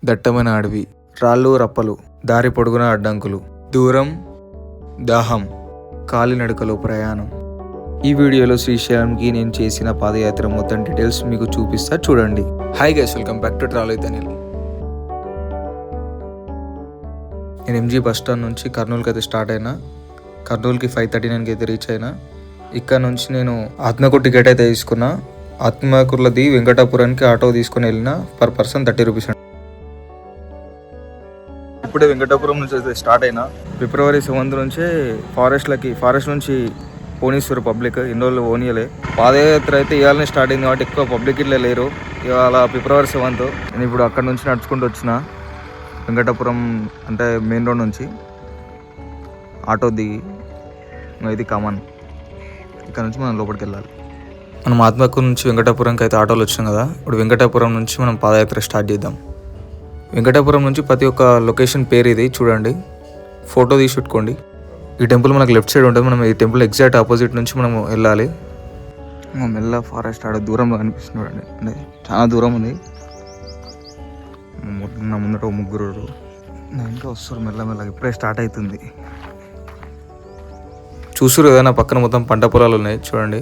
దట్టమైన అడవి, రాళ్ళు రప్పలు, దారి పొడుగున అడ్డంకులు, దూరం, దాహం, కాలినడకలో ప్రయాణం. ఈ వీడియోలో శ్రీశైలంకి నేను చేసిన పాదయాత్ర మొత్తం డీటెయిల్స్ మీకు చూపిస్తా చూడండి. Hi guys, welcome back to travel with Anil. నేను ఎంజీ బస్ స్టాండ్ నుంచి కర్నూలుకి అయితే స్టార్ట్ అయినా. కర్నూలుకి 5:39కి అయితే రీచ్ అయినా. ఇక్కడ నుంచి నేను ఆత్మకూరు టికెట్ అయితే తీసుకున్నా. ఆత్మకూరులది వెంకటాపురానికి ఆటో తీసుకుని వెళ్ళిన. Per person 30 rupees. ఇప్పుడే వెంకటాపురం నుంచి అయితే స్టార్ట్ అయినా. February 7th నుంచే ఫారెస్ట్ నుంచి పోనీస్తారు పబ్లిక్. ఇన్ని రోజులు ఓనియలే. పాదయాత్ర అయితే ఇవాళనే స్టార్ట్ అయింది కాబట్టి ఎక్కువ పబ్లిక్ ఇట్లా లేరు. ఇవాళ February 7th. నేను ఇప్పుడు అక్కడ నుంచి నడుచుకుంటూ వచ్చిన వెంకటాపురం, అంటే మెయిన్ రోడ్ నుంచి ఆటో దిగి ఇది కామన్. ఇక్కడ నుంచి మనం లోపలికి వెళ్ళాలి. మనం ఆత్మకూరు నుంచి వెంకటాపురంకి అయితే ఆటోలు వచ్చినాం కదా. ఇప్పుడు వెంకటాపురం నుంచి మనం పాదయాత్ర స్టార్ట్ చేద్దాం. వెంకటాపురం నుంచి ప్రతి ఒక్క లొకేషన్ పేరు ఇది చూడండి, ఫోటో తీసి పెట్టుకోండి. ఈ టెంపుల్ మనకు లెఫ్ట్ సైడ్ ఉంటుంది. మనం ఈ టెంపుల్ ఎగ్జాక్ట్ ఆపోజిట్ నుంచి మనం వెళ్ళాలి. మెల్ల ఫారెస్ట్ ఆడ దూరంలో కనిపిస్తుంది, అంటే చాలా దూరం ఉంది. నా ముందట ముగ్గురు ఇంకా వస్తారు మెల్లమెల్లగా. ఇప్పుడే స్టార్ట్ అవుతుంది. చూసారు కదా, నా పక్కన మొత్తం పంట పొలాలు ఉన్నాయి చూడండి.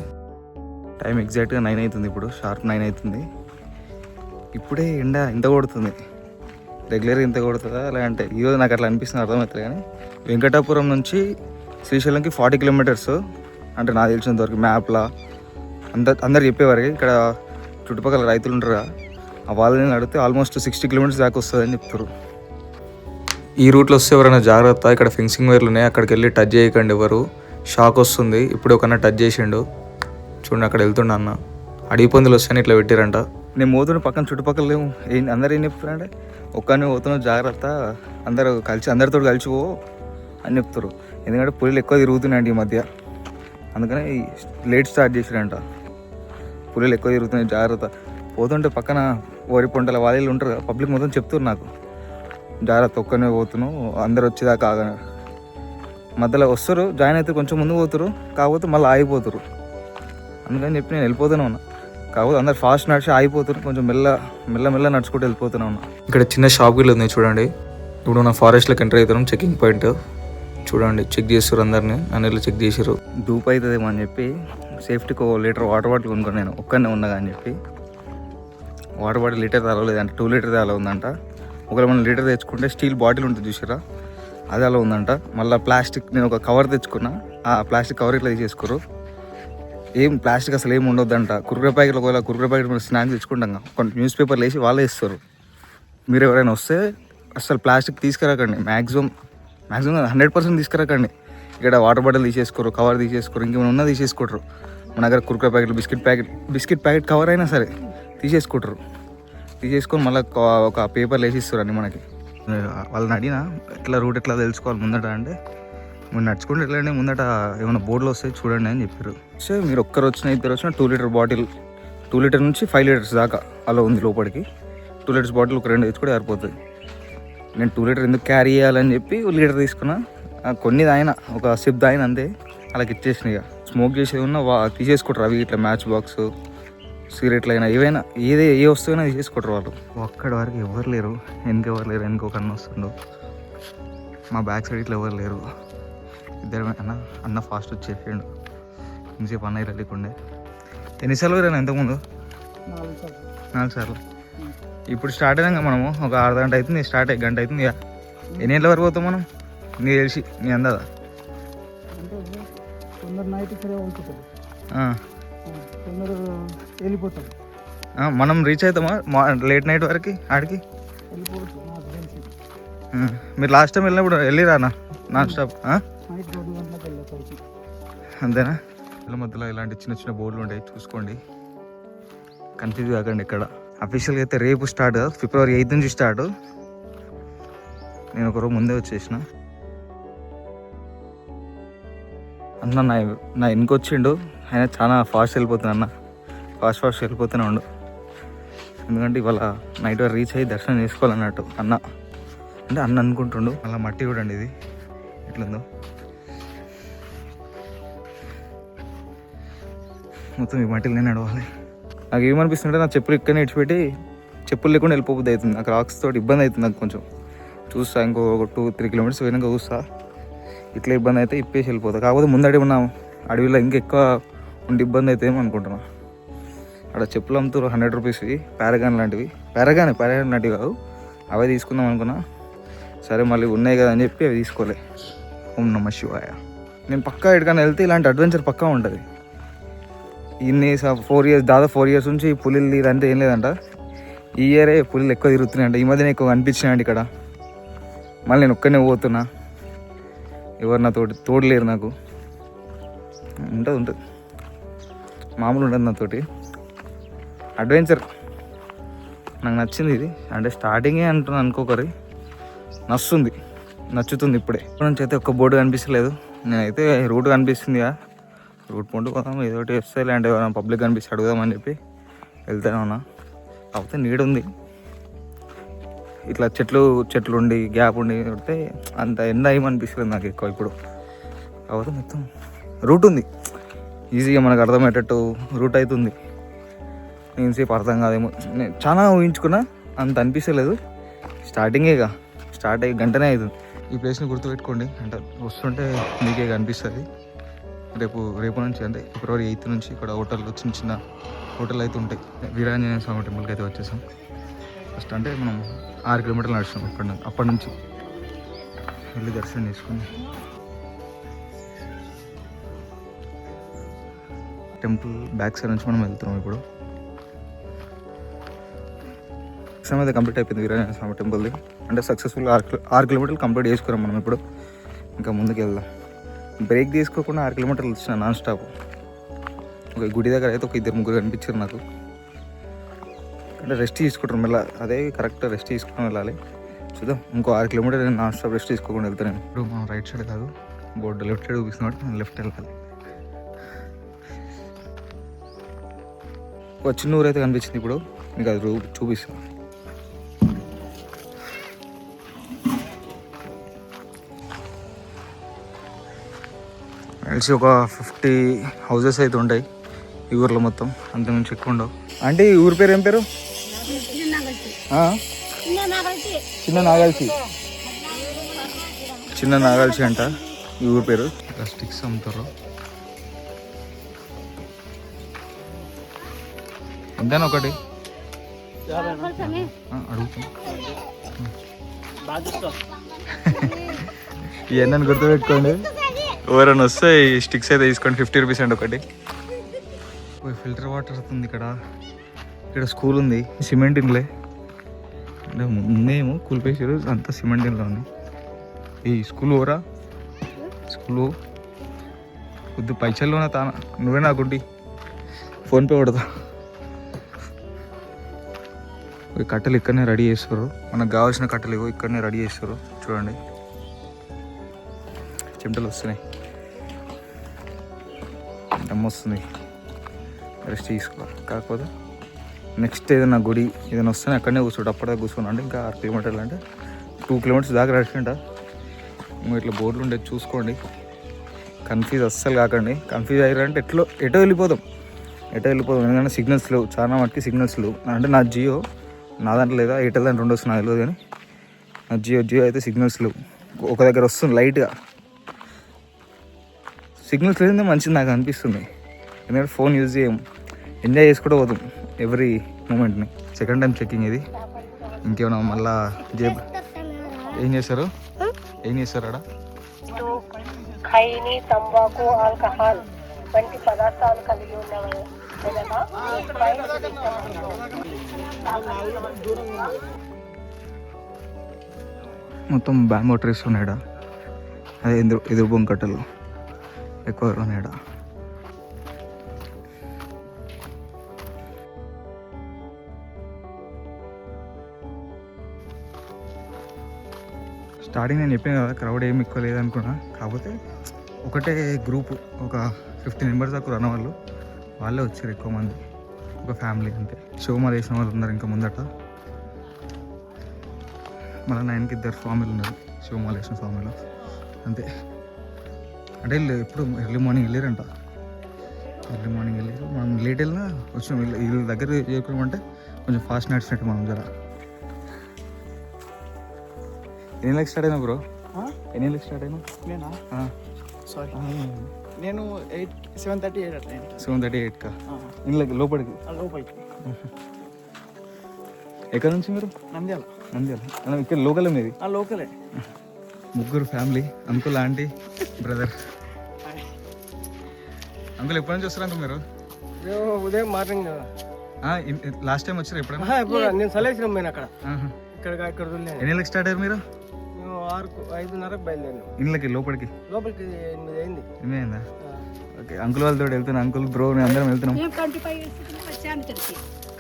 టైం ఎగ్జాక్ట్గా 9 అవుతుంది. ఇప్పుడు షార్ప్ 9 అవుతుంది. ఇప్పుడే ఎండ ఇంత కొడుతుంది. రెగ్యులర్గా ఇంత కొడుతుందా లేదంటే ఈరోజు నాకు అట్లా అనిపిస్తుంది, అర్థమవుతుంది. కానీ వెంకటాపురం నుంచి శ్రీశైలంకి 40 కిలోమీటర్స్, అంటే నాకు తెలిసినంత వరకు మ్యాప్లా అందరు చెప్పేవారికి. ఇక్కడ చుట్టుపక్కల రైతులు ఉంటారు, ఆ వాళ్ళని అడిగితే ఆల్మోస్ట్ 60 కిలోమీటర్స్ దాకా వస్తుందని చెప్తారు. ఈ రూట్లో వస్తే ఎవరైనా జాగ్రత్త. ఇక్కడ ఫెన్సింగ్ వైర్లు ఉన్నాయి, అక్కడికి వెళ్ళి టచ్ చేయకండి ఎవరు. షాక్ వస్తుంది. ఇప్పుడు ఒకన్నా టచ్ చేసిండు చూడండి, అక్కడ వెళ్తుండ అన్న. అడవి పందులు వస్తాయని ఇట్లా పెట్టారంట. నేను పోతున్న పక్కన చుట్టుపక్కల అందరూ ఏం చెప్తారంటే, ఒక్కనే పోతున్నావు జాగ్రత్త, అందరితో కలిసి పో అని చెప్తారు. ఎందుకంటే పులులు ఎక్కువ తిరుగుతున్నాయండి ఈ మధ్య, అందుకని లేట్ స్టార్ట్ చేసారంట. పులులు ఎక్కువ తిరుగుతున్నాయి జాగ్రత్త. పోతుంటే పక్కన వరి పంటల వాళ్ళు ఉంటారు, పబ్లిక్ మొత్తం చెప్తారు నాకు, జాగ్రత్త ఒక్కనే పోతున్నావు, అందరు వచ్చేదాకా ఆగను. మధ్యలో వస్తారు, జాయిన్ అయితే కొంచెం ముందు పోతారు, కాకపోతే మళ్ళీ ఆగిపోతారు. అందుకని చెప్పి నేను వెళ్ళిపోతూనే ఉన్నా. కాకపోతే అందరు ఫాస్ట్ నడిచి ఆగిపోతారు, కొంచెం మెల్ల నడుచుకుంటూ వెళ్ళిపోతూనే ఉన్నా. ఇక్కడ చిన్న షాప్ గిట్లు ఉంది చూడండి. ఇప్పుడు నా ఫారెస్ట్లోకి ఎంటర్ అవుతున్నాం. చెకింగ్ పాయింట్ చూడండి, చెక్ చేస్తారు అందరినీ. నన్ను చెక్ చేసారు. ధూప్ అవుతుందేమో అని చెప్పి సేఫ్టీకి 1 లీటర్ వాటర్ బాటిల్ కొనుక్కొని నేను ఒక్కనే ఉన్నగా అని చెప్పి. వాటర్ బాటిల్ లీటర్ తేలలేదంట, 2 లీటర్ అలా ఉందంట. ఒకవేళ మనం లీటర్ తెచ్చుకుంటే స్టీల్ బాటిల్ ఉంటుంది చూసారా, అది అలా ఉందంట. మళ్ళీ ప్లాస్టిక్, నేను ఒక కవర్ తెచ్చుకున్నా, ఆ ప్లాస్టిక్ కవర్ ఇట్లా తీసేసుకోరు. ఏం ప్లాస్టిక్ అసలు ఏమి ఉండొద్దంట. కుర్కురే ప్యాకెట్లు, ఒకవేళ కుర్కురే ప్యాకెట్ మనం స్నాక్స్ తెచ్చుకుంటాం, కొన్ని న్యూస్ పేపర్లు వేసి వాళ్ళే ఇస్తారు. మీరు ఎవరైనా వస్తే అసలు ప్లాస్టిక్ తీసుకురాకండి. మ్యాక్సిమం 100% తీసుకురాకండి. ఇక్కడ వాటర్ బాటిల్ తీసేసుకోరు, కవర్ తీసేసుకోరు, ఇంకేమైనా ఉన్నా తీసేసుకుంటారు. మన దగ్గర కుర్కురే ప్యాకెట్లు, బిస్కెట్ ప్యాకెట్ కవర్ అయినా సరే తీసేసుకుంటారు. తీసేసుకొని మళ్ళీ ఒక పేపర్లు వేసి ఇస్తారు అన్ని మనకి. వాళ్ళని అడిగినా ఎట్లా రూట్ ఎట్లా తెలుసుకోవాలి ముందట అంటే, మీరు నడుచుకుంటే ఎట్లంటే ముందట ఏమైనా బోర్డులు వస్తాయి చూడండి అని చెప్పారు. సో మీరు ఒక్కరు వచ్చినా ఇద్దరు వచ్చినా 2 లీటర్ బాటిల్, 2 లీటర్ నుంచి 5 లీటర్స్ దాకా అలా ఉంది లోపలికి. 2 లీటర్స్ బాటిల్ ఒక 2 తెచ్చుకుంటే సరిపోతుంది. నేను 2 లీటర్ ఎందుకు క్యారీ చేయాలని చెప్పి 1 లీటర్ తీసుకున్నా. కొన్ని తాగిన, ఒక సిప్ తాగిన అంతే, అలాగ ఇచ్చేసిన. ఇక స్మోక్ చేసేది ఉన్నా తీసేసుకుంటారు. అవి ఇట్లా మ్యాచ్ బాక్స్, సిగరెట్లు అయినా ఏవైనా ఏ వస్తువైనా తీసేసుకుంటారు వాళ్ళు. అక్కడి వరకు ఎవరు లేరు, ఎవరు లేరు. వెనక ఒక అన్న వస్తుండు, మా బ్యాక్ సైడ్ ఇట్లా ఎవరు లేరు. ఇద్దరు అన్న ఫాస్ట్ వచ్చేసిండు. ఇంతసేపు అన్నయ్య వెళ్ళకుండే. ఎన్నిసార్లు వేరేనా ఇంతకుముందు? 4 సార్లు. ఇప్పుడు స్టార్ట్ అయినాక మనము ఒక అర్ధగంట అవుతుంది, స్టార్ట్ అయ్యి 1 గంట అవుతుంది. ఇక ఎన్ని గంటల వరకు పోతాం మనం? నీకు తెలిసి నీ అందదా? మనం రీచ్ అవుతామా లేట్ నైట్ వరకు ఆడికి? మీరు లాస్ట్ టైం వెళ్ళినప్పుడు వెళ్ళిరానా నాన్ స్టాప్? అంతేనా? ఇళ్ళ మధ్యలో ఇలాంటి చిన్న చిన్న బోర్డులు ఉంటాయి, చూసుకోండి, కన్ఫ్యూజ్ కాకండి. ఇక్కడ అఫీషియల్గా అయితే రేపు స్టార్ట్, February 8th నుంచి స్టార్ట్. నేను ఒకరోజు ముందే వచ్చేసిన. అన్న నా వెనుకొచ్చిండు, ఆయన చాలా ఫాస్ట్ వెళ్ళిపోతున్నా. అన్న ఫాస్ట్ వెళ్ళిపోతూనే ఉండు, ఎందుకంటే ఇవాళ నైట్ వరకు రీచ్ అయ్యి దర్శనం చేసుకోవాలన్నట్టు అన్న. అంటే అన్న అనుకుంటుండు. అలా మట్టి చూడండి, ఇది ఎట్లుందో మొత్తం. ఈ మట్టిలో నేను నడవాలి. నాకు ఏమనిపిస్తుంటే నా చెప్పులు ఇక్కడనే ఇడిచిపెట్టి చెప్పులు లేకుండా వెళ్ళిపోబుద్ది అవుతుంది. నాకు రాక్స్ తోటి ఇబ్బంది అవుతుంది. నాకు కొంచెం చూస్తా ఇంకో 2-3 కిలోమీటర్స్ పోయినాక చూస్తా. ఇట్లా ఇబ్బంది అయితే ఇప్పేసి వెళ్ళిపోతా. కాకపోతే ముందడి ఉన్నాం అడవిలో ఇంకెక్కువ ఉండి ఇబ్బంది అయితే ఏమో అనుకుంటున్నా. అక్కడ చెప్పులు అమ్ముతారు 100 రూపీస్వి, పారగాన్ లాంటివి. పారగాన్ లాంటివి కాదు, అవే తీసుకుందాం అనుకున్నా. సరే మళ్ళీ ఉన్నాయి కదా అని చెప్పి అవి తీసుకోలే. ఓం నమః శివాయ. నేను పక్కా ఎక్కడికైనా వెళ్తే ఇలాంటి అడ్వెంచర్ పక్కా ఉంటుంది. ఇన్ని 4 ఇయర్స్ దాదాపు 4 ఇయర్స్ నుంచి పులిలు ఇదంతా ఏం లేదంట. ఈ ఇయరే పులిలు ఎక్కువ తిరుగుతున్నాయంట. ఈ మధ్యన ఎక్కువ కనిపించినాయండి ఇక్కడ. మళ్ళీ నేను ఒక్కనే పోతున్నా, ఎవరు నా తోడలేరు. నాకు ఉంటుంది మామూలు ఉండదు నాతోటి. అడ్వెంచర్ నాకు నచ్చింది ఇది. అంటే స్టార్టింగే అంటున్నాను అనుకోకరి, నచ్చుతుంది ఇప్పుడే. ఇక్కడ నుంచి అయితే ఒక్క బోర్డు కనిపిస్తలేదు. నేనైతే రూట్ కనిపిస్తుంది, రూట్ పొంటు పోదాం ఏదో ఒకటి వస్తే లేదంటే ఎవరైనా పబ్లిక్ కనిపిస్తే అడుగుదామని చెప్పి వెళ్తూనే ఉన్నా. కాకపోతే నీడ్ ఉంది. ఇట్లా చెట్లు ఉండి గ్యాప్ ఉండి కొడితే అంత ఎండ ఏమనిపిస్తుంది నాకు ఎక్కువ ఇప్పుడు. కాకపోతే మొత్తం రూట్ ఉంది, ఈజీగా మనకు అర్థమయ్యేటట్టు రూట్ అవుతుంది. నేను సేపు అర్థం కాదేమో, నేను చాలా ఊహించుకున్నా, అంత అనిపించలేదు. స్టార్ట్ అయ్యి గంటనే అవుతుంది. ఈ ప్లేస్ని గుర్తుపెట్టుకోండి. అంటే వస్తుంటే మీకే కనిపిస్తుంది. రేపు నుంచి అంటే February 8th నుంచి ఇక్కడ హోటల్లో చిన్న హోటల్ అయితే ఉంటాయి. వీరాంజనేయ స్వామి టెంపుల్కి అయితే వచ్చేసాం. ఫస్ట్ అంటే మనం 6 కిలోమీటర్లు నడుస్తాం అప్పటి నుంచి వెళ్ళి దర్శనం చేసుకుని టెంపుల్ బ్యాక్ సైడ్ నుంచి మనం వెళ్తున్నాం. ఇప్పుడు ఎగ్జామ్ అయితే కంప్లీట్ అయిపోయింది వీరాంజనేయ స్వామి టెంపుల్ది. అంటే సక్సెస్ఫుల్గా 6 కిలోమీటర్లు కంప్లీట్ చేసుకున్నాం మనం. ఇప్పుడు ఇంకా ముందుకు వెళ్దాం. బ్రేక్ తీసుకోకుండా 6 కిలోమీటర్లు వచ్చిన నాన్ స్టాప్. ఒక గుడి దగ్గర అయితే ఒక 2-3 కనిపించారు నాకు. అంటే రెస్ట్ తీసుకుంటారు మళ్ళీ, అదే కరెక్ట్ రెస్ట్ తీసుకుని వెళ్ళాలి. చూద్దాం, ఇంకో 6 కిలోమీటర్లు నేను నాన్ స్టాప్ రెస్ట్ తీసుకోకుండా వెళ్తాను. ఇప్పుడు మనం రైట్ సైడ్ కాదు, బోర్డు లెఫ్ట్ సైడ్ చూపిస్తున్నాడు, మనం లెఫ్ట్ వెళ్ళాలి. ఒక చిన్న ఊరు అయితే కనిపించింది. ఇప్పుడు మీకు అది చూపిస్తాను. కలిసి ఒక 50 హౌజెస్ అయితే ఉంటాయి ఈ ఊర్లో మొత్తం, అంతకుమించి ఎక్కువ ఉండవు. అంటే ఈ ఊరి పేరు ఏం పేరు? చిన్న నాగల్చి అంట ఈ ఊరి పేరు. స్టిక్స్ అమ్ముతారు. ఎంతైనా ఒకటి అడుగుతాం. ఇవన్నీ గుర్తుపెట్టుకోండి. ఎవరైనా వస్తే ఈ స్టిక్స్ అయితే తీసుకోండి. 50 రూపీస్ అండి ఒకటి. ఫిల్టర్ వాటర్ వస్తుంది ఇక్కడ స్కూల్ ఉంది. సిమెంట్ ఇండ్లే అంటే ముందేమో కూలిపేసారు, అంతా సిమెంట్ ఇంట్లో ఉంది. ఈ స్కూల్ ఓరా స్కూల్ కొద్ది పైసల్లోనే తానా నువ్వే నా గుడ్డి ఫోన్పే కొడతా. కట్టెలు ఇక్కడనే రెడీ చేస్తారు. మనకు కావాల్సిన కట్టెలు ఇక్కడనే రెడీ చేస్తారు. చూడండి చెమటలు వస్తున్నాయి, దమ్ము వస్తుంది. రెస్ట్ తీసుకో. కాకపోతే నెక్స్ట్ ఏదైనా గుడి ఏదైనా వస్తే అక్కడనే కూర్చోడు. అప్పటిదాకా కూర్చోను. అంటే ఇంకా 6 కిలోమీటర్లు అంటే 2 కిలోమీటర్స్ దాకా నడిచింట. ఇట్లా బోర్డులు ఉండేది చూసుకోండి. కన్ఫ్యూజ్ అస్సలు కాకండి. కన్ఫ్యూజ్ అయ్యారంటే ఎటో వెళ్ళిపోతాం. ఎందుకంటే సిగ్నల్స్ లేవు, చాలా మటుకి సిగ్నల్స్ లేవు. అంటే నా జియో, నా దాంట్లో లేదా ఎయిర్టెల్ దాంట్లో ఉండొచ్చు నాకు తెలియదు, కానీ నా జియో అయితే సిగ్నల్స్ లేవు. ఒక దగ్గర వస్తుంది లైట్గా. సిగ్నల్స్ లేదంటే మంచిది నాకు అనిపిస్తుంది. ఎందుకంటే ఫోన్ యూజ్ చేయం, ఎంజాయ్ చేసుకుంటూ పోతాం ఎవ్రీ మూమెంట్ని. సెకండ్ టైం చెక్కింగ్ ఇది. ఇంకేమైనా మళ్ళా ఏం చేస్తారు ఆడ? ఖైనీ, తంబాకు, ఆల్కహాల్ వంటి పదార్థాలు కలిగి ఉన్నవి. మొత్తం బ్యాంబో ట్రీస్ ఉన్నాయా? అదే ఎదురు బొంగు కట్టలు ఎక్కువ ఉన్నాయా? స్టార్టింగ్ నేను చెప్పాను కదా, క్రౌడ్ ఏమి ఎక్కువ లేదనుకున్నా. కాకపోతే ఒకటే గ్రూప్, ఒక 15 మెంబర్స్ దాకా రన్ వాళ్ళే వచ్చారు ఎక్కువ మంది. ఒక ఫ్యామిలీ అంతే. శివమాల వేసిన వాళ్ళు ఉన్నారు ఇంకా ముందట. మళ్ళీ 9కి 2 స్వామిలు ఉన్నారు, శివమాల వేసిన స్వామిలు అంతే. అంటే ఎప్పుడు ఎర్లీ మార్నింగ్ వెళ్ళారు. మనం లేట్ వెళ్ళినా వచ్చినాం. వీళ్ళ దగ్గర చేయమంటే కొంచెం ఫాస్ట్ నడిచినట్టు మనం జర. ఎన్ని లక్ష స్టార్ట్ అయినా బ్రో? ఎన్ని లక్ష స్టార్ట్ అయినా? నేనా? సారీ, నేను 7:38 అట్లా. 7:38కా? ఇంట్లోకి లోపలికి లోపలికి. ఎక్కడి నుంచి మీరు? నంద్యాల. నంద్యాల ఇక్కడ లోకలే మీది? లోకలే. ముగ్గురు family, uncle, aunty, brother. Uncle ఎప్పటి నుంచి వస్తారు అంకుల్ మీరు? ఉదయం మార్నింగ్. లాస్ట్ టైం వచ్చారు ఎప్పుడైనా? నేను సలేసిన పోయిన అక్కడ ఇక్కడ ఎన్ని లక్ష స్టార్ట్ అయ్యారు మీరు? 5:30కి బయలుదేరాను. ఇంట్లోకి లోపలికి 8 అయింది. 8 అయిందా? ఓకే, అంకుల్ వాళ్ళతో వెళ్తున్నాను. అంకుల్ బ్రో నేను అందరం వెళ్తున్నాం.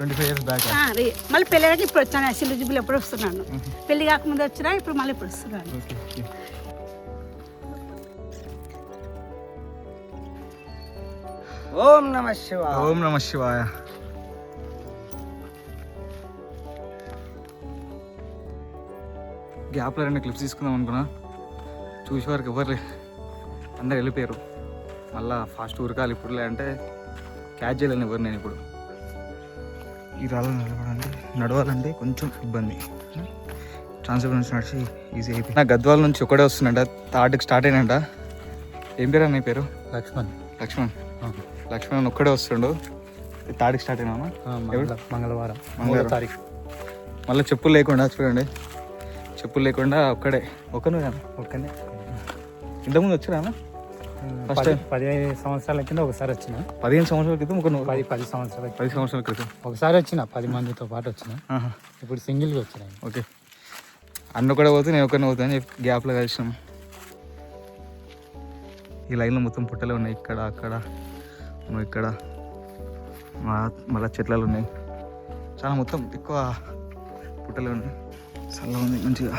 25 years బ్యాక్. మళ్ళీ పెళ్ళి ఇప్పుడు వచ్చాను. ఎలిజిబుల్ ఎప్పుడు వస్తున్నాను. పెళ్లి కాకముందు వచ్చినా ఇప్పుడు మళ్ళీ ఇప్పుడు వస్తున్నాను. ఓం నమః శివాయ. ఓం నమః శివాయ. గ్యాప్లో 2 క్లిప్స్ తీసుకుందాం అనుకున్నా, చూసే వరకు ఎవరు అందరు వెళ్ళిపోయారు. మళ్ళీ ఫాస్ట్ ఉరకాలి ఇప్పుడు, అంటే క్యాచ్ చేయలేను ఎవరు. నేను ఇప్పుడు ఈ రాళ్ళు నడవాలంటే కొంచెం ఇబ్బంది. ట్రాన్స్ఫర్ నుంచి నడిచి ఈజీ అయిపోయి. నా గద్వాల నుంచి ఒకటే వస్తుందంట, థర్డ్కి స్టార్ట్ అయినంట. ఏం పేరు అన్న పేరు? లక్ష్మణ్ ఒక్కడే వస్తుండు. థర్డ్కి స్టార్ట్ అయినా మంగళవారం తారీఖు. మళ్ళీ చెప్పులు లేకుండా చూడండి, చెప్పులు లేకుండా ఒక్కడే. ఒక్కనే ఇంతకుముందు వచ్చినా? ఫస్ట్ టైం 15 సంవత్సరాల కింద ఒకసారి వచ్చిన. 15 సంవత్సరాల క్రితం ఒక 10 సంవత్సరాల క్రితం ఒకసారి వచ్చిన. 10 మందితో పాటు వచ్చిన. ఇప్పుడు సింగిల్గా వచ్చిన. ఓకే, అన్న కూడా పోతే నేను ఒక్కరిని పోతాను చెప్పి గ్యాప్లో కలిసినాం. ఈ లైన్లో మొత్తం పుట్టలే ఉన్నాయి, ఇక్కడ అక్కడ ఇక్కడ మళ్ళీ చెట్లలో ఉన్నాయి. చాలా మొత్తం ఎక్కువ పుట్టలే ఉన్నాయి. చల్లగా ఉంది మంచిగా.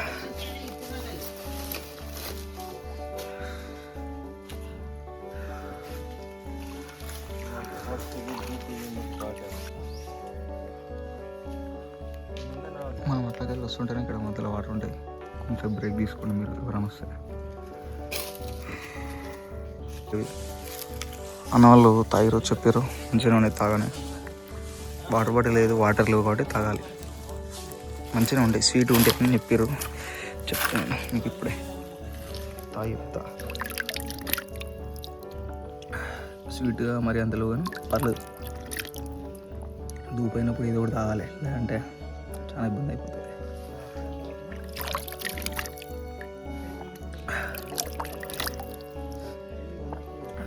మనం అట్లాకెళ్ళి వస్తుంటేనే ఇక్కడ మధ్యలో వాటర్ ఉంటాయి. కొంచెం బ్రేక్ తీసుకోండి మీరు ఎవరైనా వస్తే. అన్న వాళ్ళు తాగిరు చెప్పారు, మంచిగా ఉన్నాయి తాగానే. వాటర్ బాటిల్ లేదు, వాటర్ లేవు కాబట్టి తాగాలి. మంచిగా ఉంటాయి, స్వీట్ ఉంటాయి అని చెప్పారు. చెప్తాను మీకు ఇప్పుడే తాగి చెప్తా. స్వీట్గా మరి అంతలో కానీ పర్లేదు. దూపైనప్పుడు ఇది కూడా తాగాలి, లేదంటే చాలా ఇబ్బంది అయిపోతుంది.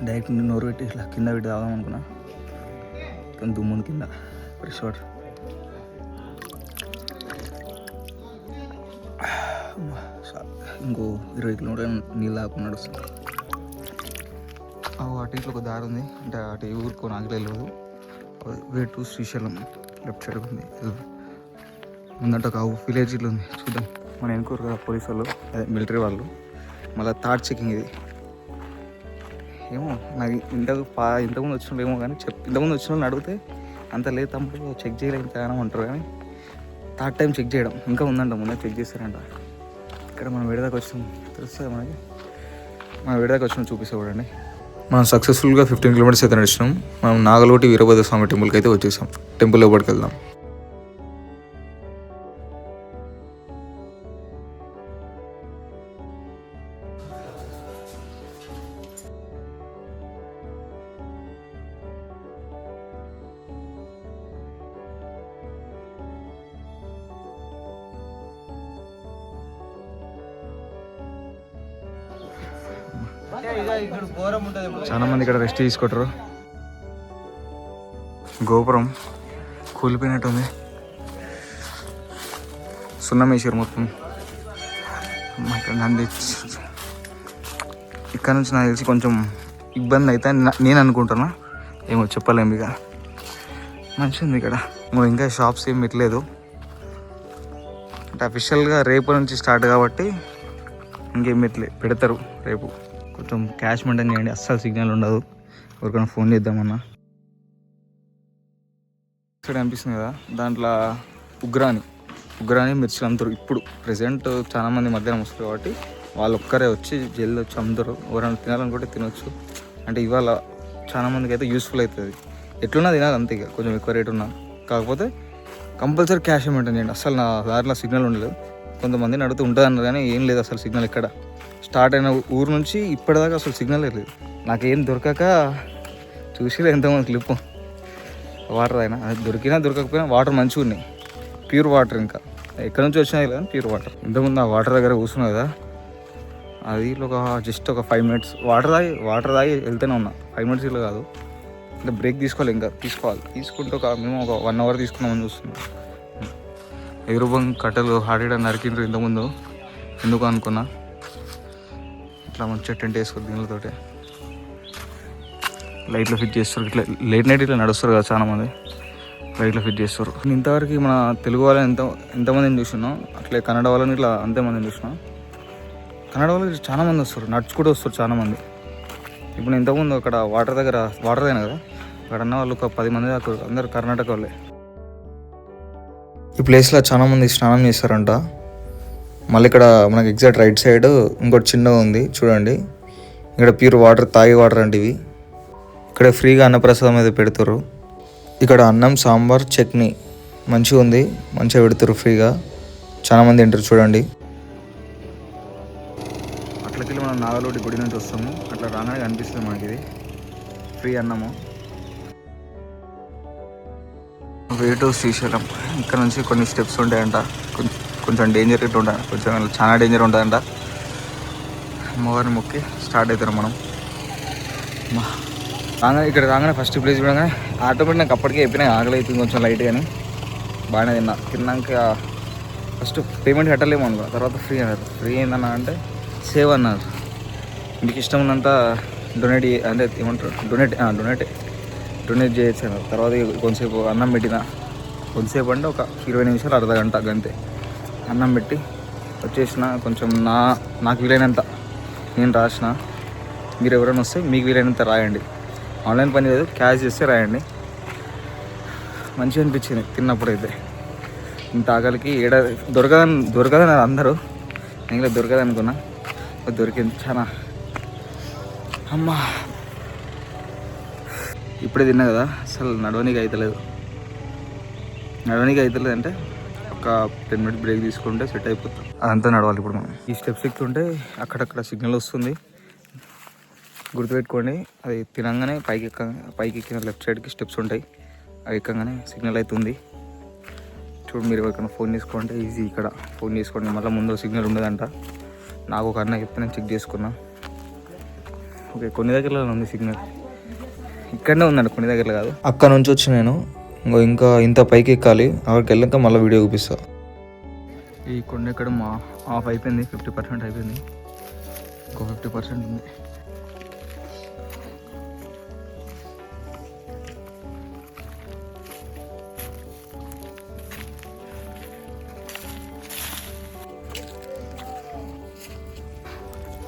డైరెక్ట్ నోరు పెట్టి ఇట్లా కింద పెట్టి తాగాం అనుకున్నా, కానీ దుమ్ముంది కింద. Fresh water. ఇంకో 20 కిలోమీటర్ నీళ్ళు తాగకుండా నడుస్తుంది. అటు ఇట్లా ఒక దారి ఉంది, అంటే అటు ఊరుకో నాకు తెలియదు. Way to Srisailam left side ఉంది. ముందంటే ఒక విలేజ్ ఇట్లా ఉంది, చూద్దాం. మన ఎన్నుకోరు కదా పోలీసు వాళ్ళు, అదే మిలిటరీ వాళ్ళు. మళ్ళీ థర్డ్ చెకింగ్ ఇది. ఏమో నాకు ఇంతకుముందు వచ్చిన ఏమో కానీ ఇంతకుముందు వచ్చిన వాళ్ళని అడిగితే అంత లేదు తమ్ముడు, చెక్ చేయలేదు ఇంకా అంటారు. కానీ థర్డ్ టైం చెక్ చేయడం ఇంకా ఉందంట, ముందే చెక్ చేస్తారంట. ఇక్కడ మనం విడదాకా వచ్చినాం తెలుస్తుంది మనకి. మనం విడదాకా వచ్చినాం చూపిస్తా చూడండి. మనం సక్సెస్ఫుల్గా 15 కిలోమీటర్స్ అయితే నడిచినాం. మనం నాగలోటి వీరభద్ర స్వామి టెంపుల్కి అయితే వచ్చేసాం. టెంపుల్ లోపలికి వెళ్దాం. చాలా మంది ఇక్కడ రెస్ట్ తీసుకుంటారు. గోపురం కూలిపోయినట్టుంది, సున్నం వేసారు మొత్తం. ఇక్కడ నుంచి నాకు తెలిసి కొంచెం ఇబ్బంది అయితే నేను అనుకుంటున్నా, ఏమో చెప్పలేము. ఇక మంచిగా ఇక్కడ ఇంకా షాప్స్ ఏం పెట్టలేదు, అంటే అఫీషియల్గా రేపు నుంచి స్టార్ట్ కాబట్టి ఇంకేం పెడతారు రేపు. కొంచెం క్యాష్ మెయింటైన్ చేయండి, అస్సలు సిగ్నల్ ఉండదు. ఎవరికైనా ఫోన్ చేద్దామన్నా. ఇక్కడ అనిపిస్తుంది కదా, దాంట్లో ఉగ్రాని మిర్చిలు అమ్ముతారు. ఇప్పుడు ప్రెసెంట్ చాలామంది మధ్యాహ్నం వస్తారు కాబట్టి వాళ్ళు ఒక్కరే వచ్చి జల్ది వచ్చి అమ్ముతారు. ఎవరైనా తినాలనుకుంటే తినొచ్చు. అంటే ఇవాళ చాలామందికి అయితే యూస్ఫుల్ అవుతుంది. ఎట్లున్నా తినాలి అంతే, ఇక కొంచెం ఎక్కువ రేట్ ఉన్నా. కాకపోతే కంపల్సరీ క్యాష్ మెయింటైన్ చేయండి. అసలు నా దారిలో సిగ్నల్ ఉండలేదు. కొంతమందిని అడుగుతూ ఉంటుంది అన్నారు కానీ ఏం లేదు అసలు సిగ్నల్ ఎక్కడ. స్టార్ట్ అయిన ఊరు నుంచి ఇప్పటిదాకా అసలు సిగ్నల్ లేదు. నాకేం దొరకక చూసి ఎంతమంది క్లిప్ వాటర్ అయినా అది దొరికినా దొరకకపోయినా వాటర్ మంచిగా ఉన్నాయి, ప్యూర్ వాటర్. ఇంకా ఎక్కడి నుంచి వచ్చినాయి లేదా ప్యూర్ వాటర్. ఇంతకుముందు ఆ వాటర్ దగ్గర కూర్చున్నా కదా, అది జస్ట్ ఒక 5 minutes వాటర్ తాగి వెళ్తూనే ఉన్నా. 5 minutes ఇలా కాదు, ఇంకా బ్రేక్ తీసుకోవాలి. తీసుకుంటే మేము ఒక 1 hour తీసుకున్నామని చూస్తున్నాం. ఎగురుబంగ్ కట్టెలు హాడీగా నరికిండ్రు ఇంతకుముందు, ఎందుకు అనుకున్నా. ఇట్లా మంచిగా టెంట్ వేసుకోరు దీనితోటే. లైట్లు ఫిట్ చేస్తారు. ఇట్లా లేట్ నైట్ ఇట్లా నడుస్తారు కదా చాలామంది, లైట్లు ఫిట్ చేస్తారు. ఇంతవరకు మన తెలుగు వాళ్ళని ఎంతమందిని చూసినాం, అట్లే కన్నడ వాళ్ళని ఇట్లా అంతమందిని చూసినాం. కన్నడ వాళ్ళు చాలా మంది వస్తారు, నడుచుకుంటూ వస్తారు చాలామంది. ఇప్పుడు ఇంతకుముందు అక్కడ వాటర్ అయినా కదా, అక్కడ అన్న వాళ్ళు ఒక 10 మంది దాకా, అందరు కర్ణాటక వాళ్ళే. ఈ ప్లేస్లో చాలామంది స్నానం చేస్తారంట. మళ్ళీ ఇక్కడ మనకి ఎగ్జాక్ట్ రైట్ సైడ్ ఇంకోటి చిన్నగా ఉంది చూడండి. ఇక్కడ ప్యూర్ వాటర్, తాగే వాటర్ అంటే ఇవి. ఇక్కడ ఫ్రీగా అన్నప్రసాదం అయితే పెడతారు. ఇక్కడ అన్నం, సాంబార్, చట్నీ మంచిగా ఉంది, మంచిగా పెడతారు ఫ్రీగా. చాలామంది తింటారు చూడండి. అట్లకెళ్ళి మనం నాగలోడి గుడి నుంచి వస్తాము. అట్లా రాగానే కనిపిస్తుంది మనకి ఇది ఫ్రీ అన్నము. Way to Srisailam. ఇక్కడ నుంచి కొన్ని స్టెప్స్ ఉంటాయంట, కొంచెం డేంజర్ ఇట్లా ఉంటాయి, కొంచెం చాలా డేంజర్ ఉంటుందంట. అమ్మవారిని మొక్కి స్టార్ట్ అవుతారు మనం. ఇక్కడ రాగానే ఫస్ట్ ప్లేస్ చూడగానే ఆటోమేటిక్ నాకు అప్పటికే చెప్పినా ఆకలి అవుతుంది కొంచెం లైట్, కానీ బాగానే తిన్నాక ఫస్ట్ పేమెంట్ కట్టలేము అనుకో, తర్వాత ఫ్రీ అన్నారు. ఫ్రీ ఏందన్నా అంటే సేవ్ అన్నారు. మీకు ఇష్టం ఉన్నంత డొనేట్ అంటే ఏమంటారు, డొనేట్ చేయొచ్చు అన్నారు. తర్వాత కొంతసేపు అన్నం పెట్టిన, కొంతసేపు అంటే ఒక 20 నిమిషాలు, అర్ధ గంట గంతే అన్నం పెట్టి వచ్చేసిన. కొంచెం నాకు వీలైనంత నేను రాసిన. మీరు ఎవరైనా వస్తే మీకు వీలైనంత రాయండి. ఆన్లైన్ పని లేదు, క్యాష్ చేస్తే రాయండి. మంచిగా అనిపించింది తిన్నప్పుడైతే. ఇంత ఆకలికి దొరకదని అందరూ, నేను దొరకదు అనుకున్నా, దొరికింది చాలా. అమ్మా ఇప్పుడే తిన్నా కదా, అసలు నడవనీకి అవుతలేదు అంటే ఒక 10 minutes బ్రేక్ తీసుకుంటే సెట్ అయిపోతుంది. అదంతా నడవాలి ఇప్పుడు మనం. ఈ స్టెప్స్ ఎక్కుతుంటే అక్కడక్కడ సిగ్నల్ వస్తుంది, గుర్తుపెట్టుకోండి. అది తినంగానే పైకి ఎక్కిన లెఫ్ట్ సైడ్కి స్టెప్స్ ఉంటాయి, అవి ఎక్కగానే సిగ్నల్ అవుతుంది. చూడు, మీరు ఎవరికైనా ఫోన్ చేసుకోండి ఈజీ. ఇక్కడ ఫోన్ చేసుకోండి, మళ్ళీ ముందు సిగ్నల్ ఉండదంట. నాకు ఒక అన్న చెప్తే నేను చెక్ చేసుకున్నా. ఓకే, కొన్ని దగ్గరలో ఉంది సిగ్నల్, ఇక్కడనే ఉందండి, కొన్ని దగ్గరలో కాదు. అక్కడ నుంచి వచ్చి నేను ఇంకా ఇంత పైకి ఎక్కాలి. అక్కడికి వెళ్ళాక మళ్ళీ వీడియో చూపిస్తా. ఈ కొండ ఎక్కడం ఆఫ్ అయిపోయింది, 50% అయిపోయింది, ఇంకో 50% ఉంది.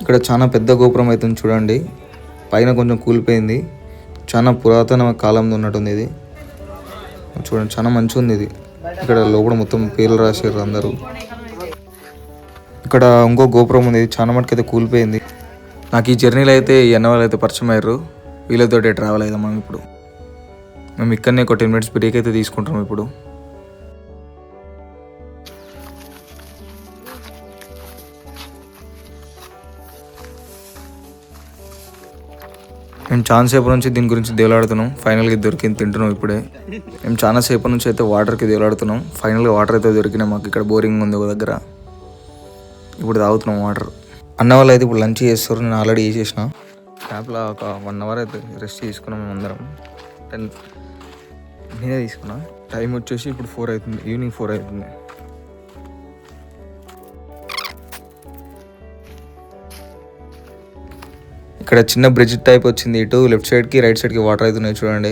ఇక్కడ చాలా పెద్ద గోపురం అవుతుంది చూడండి. పైన కొంచెం కూలిపోయింది, చాలా పురాతన కాలంలో ఉన్నట్టుంది ఇది. చూడండి, చాలా మంచిగా ఉంది ఇది. ఇక్కడ లోపల మొత్తం పేర్లు రాశారు అందరూ. ఇక్కడ ఇంకో గోపురం ఉంది, చాలా మటుకైతే కూలిపోయింది. నాకు ఈ జర్నీలో అయితే ఈ అన్న వాళ్ళు అయితే పరిచయం అయ్యారు. వీళ్ళతోటే ట్రావెల్ అవుదాం మనం ఇప్పుడు. మేము ఇక్కడనే ఒక 10 minutes బ్రేక్ అయితే తీసుకుంటాం ఇప్పుడు. మేము చాలాసేపు నుంచి దీని గురించి దేవులాడుతున్నాం. ఫైనల్గా దొరికింది, తింటున్నాం ఇప్పుడే. మేము చాలాసేపు నుంచి అయితే వాటర్కి దేవులాడుతున్నాం. ఫైనల్గా వాటర్ అయితే దొరికినాయి మాకు. ఇక్కడ బోరింగ్ ఉంది ఒక దగ్గర, ఇప్పుడు తాగుతున్నాం వాటర్. అన్న వాళ్ళు అయితే ఇప్పుడు లంచ్ చేస్తారు, నేను ఆల్రెడీ చేసేసిన. క్యాబ్లో ఒక 1 hour అయితే రెస్ట్ తీసుకున్నాం మేము అందరం. 10 నేనే తీసుకున్నా. టైం వచ్చేసి ఇప్పుడు 4 అవుతుంది, ఈవినింగ్ 4 అవుతుంది. ఇక్కడ చిన్న బ్రిడ్జ్ టైప్ వచ్చింది, ఇటు లెఫ్ట్ సైడ్కి రైట్ సైడ్కి వాటర్ అవుతున్నాయి చూడండి.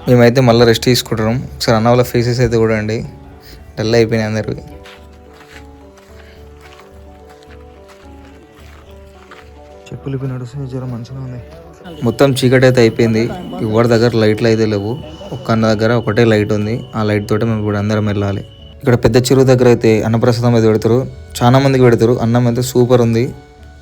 మేమైతే మళ్ళీ రెస్ట్ తీసుకుంటున్నాం. ఒకసారి అన్న వాళ్ళ ఫేసెస్ అయితే కూడా అండి డల్ అయిపోయినాయి అందరికి. చెప్పులు ఇప్పి నడుస్తుంది, జ్వరం మంచిగా ఉంది. మొత్తం చీకటి అయితే అయిపోయింది. ఎవరి దగ్గర లైట్లు అయితే లేవు. ఒక్క అన్న దగ్గర ఒకటే లైట్ ఉంది, ఆ లైట్ తోటి మేము ఇప్పుడు అందరం వెళ్ళాలి. ఇక్కడ పెద్ద చెరువు దగ్గర అయితే అన్నప్రసాదం అయితే పెడతారు, చాలా మందికి పెడతారు. అన్నం అయితే సూపర్ ఉంది,